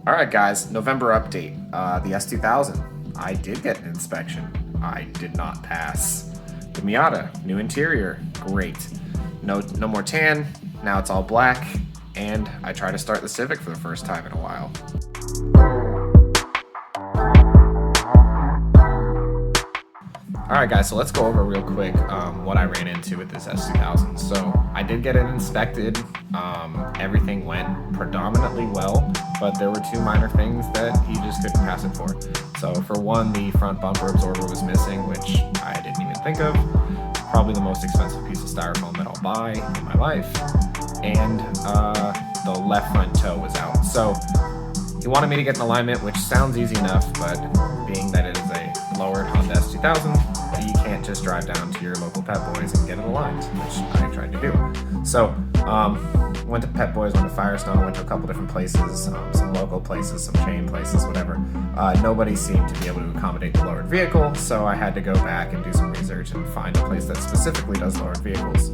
Alright guys, November update. The S2000. I did get an inspection. I did not pass. The Miata, new interior, great. No more tan, now it's all black, and I tried to start the Civic for the first time in a while. Alright guys, so let's go over real quick what I ran into with this S2000. So I did get it inspected. Everything went predominantly well, but there were two minor things that he just couldn't pass it for. So for one, the front bumper absorber was missing, which I didn't even think of. Probably the most expensive piece of styrofoam that I'll buy in my life. And the left front toe was out. So he wanted me to get an alignment, which sounds easy enough, but being that it is a lowered Honda S2000, you can't just drive down to your local Pet Boys and get it aligned, which I tried to do. So went to Pet Boys, went to Firestone, went to a couple different places, some local places, some chain places, whatever. Nobody seemed to be able to accommodate the lowered vehicle, so I had to go back and do some research and find a place that specifically does lowered vehicles.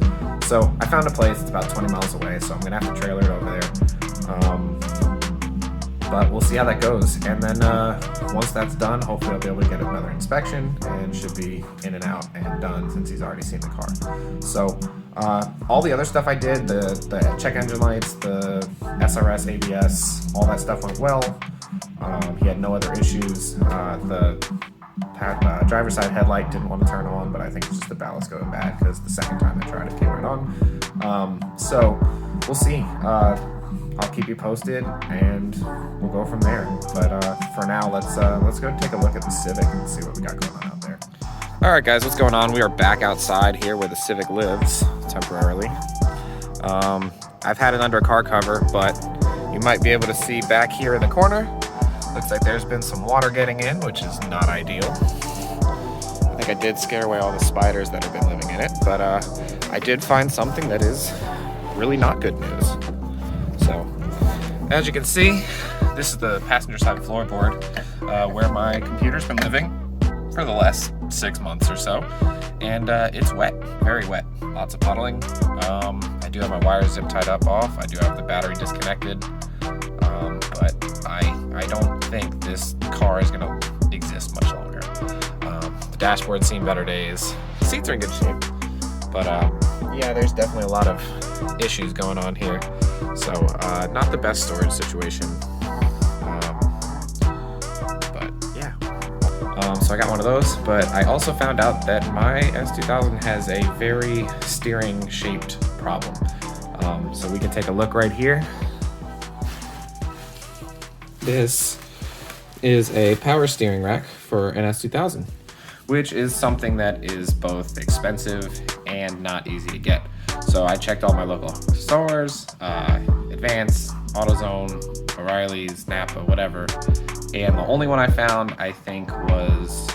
So I found a place, it's about 20 miles away, so I'm gonna have to trailer it over there. But we'll see how that goes. And then once that's done, hopefully I'll be able to get another inspection and should be in and out and done since he's already seen the car. So all the other stuff I did, the check engine lights, the SRS, ABS, all that stuff went well. He had no other issues. The driver's side headlight didn't want to turn on, but I think it's just the ballast going bad because the second time I tried it came right on. So we'll see. I'll keep you posted and we'll go from there. But for now, let's go take a look at the Civic and see what we got going on out there. All right, guys, what's going on? We are back outside here where the Civic lives temporarily. I've had it under a car cover, but you might be able to see back here in the corner. Looks like there's been some water getting in, which is not ideal. I think I did scare away all the spiders that have been living in it, but I did find something that is really not good news. So, as you can see, this is the passenger side floorboard where my computer's been living for the last 6 months or so, and it's wet, very wet, lots of puddling. I do have my wires zip tied up off, I do have the battery disconnected, but I don't think this car is going to exist much longer. The dashboard's seen better days, the seats are in good shape, but yeah, there's definitely a lot of issues going on here. So not the best storage situation, but yeah. So I got one of those, but I also found out that my S2000 has a very steering shaped problem. So we can take a look right here. This is a power steering rack for an S2000, which is something that is both expensive and not easy to get. So I checked all my local stores, Advance, AutoZone, O'Reilly's, Napa, whatever. And the only one I found, I think, was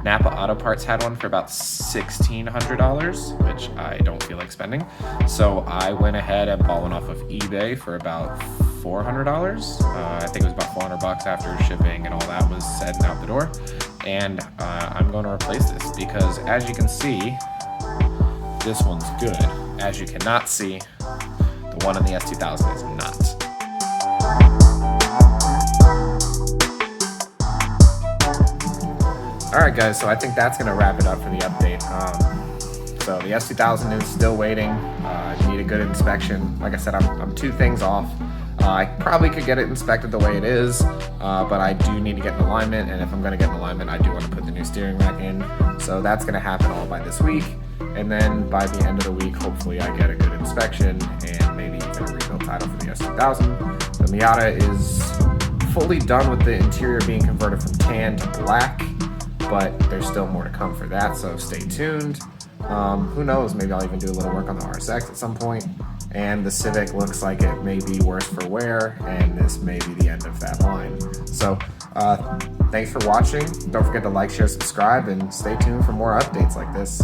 Napa Auto Parts had one for about $1,600, which I don't feel like spending. So I went ahead and bought one off of eBay for about $400. I think it was about $400 after shipping and all that was said and out the door. And I'm going to replace this because, as you can see, this one's good. As you cannot see, the one in the S2000 is not. Alright guys, so I think that's going to wrap it up for the update. So the S2000 is still waiting. Need a good inspection. Like I said, I'm 2 things off. I probably could get it inspected the way it is, but I do need to get an alignment, and if I'm going to get an alignment, I do want to put the new steering rack in. So that's going to happen all by this week, and then by the end of the week, hopefully I get a good inspection and maybe even a rebuild title for the S2000. The Miata is fully done with the interior being converted from tan to black, but there's still more to come for that, so stay tuned. Who knows, maybe I'll even do a little work on the RSX at some point. And the Civic looks like it may be worse for wear, and this may be the end of that line. So thanks for watching. Don't forget to like, share, subscribe, and stay tuned for more updates like this.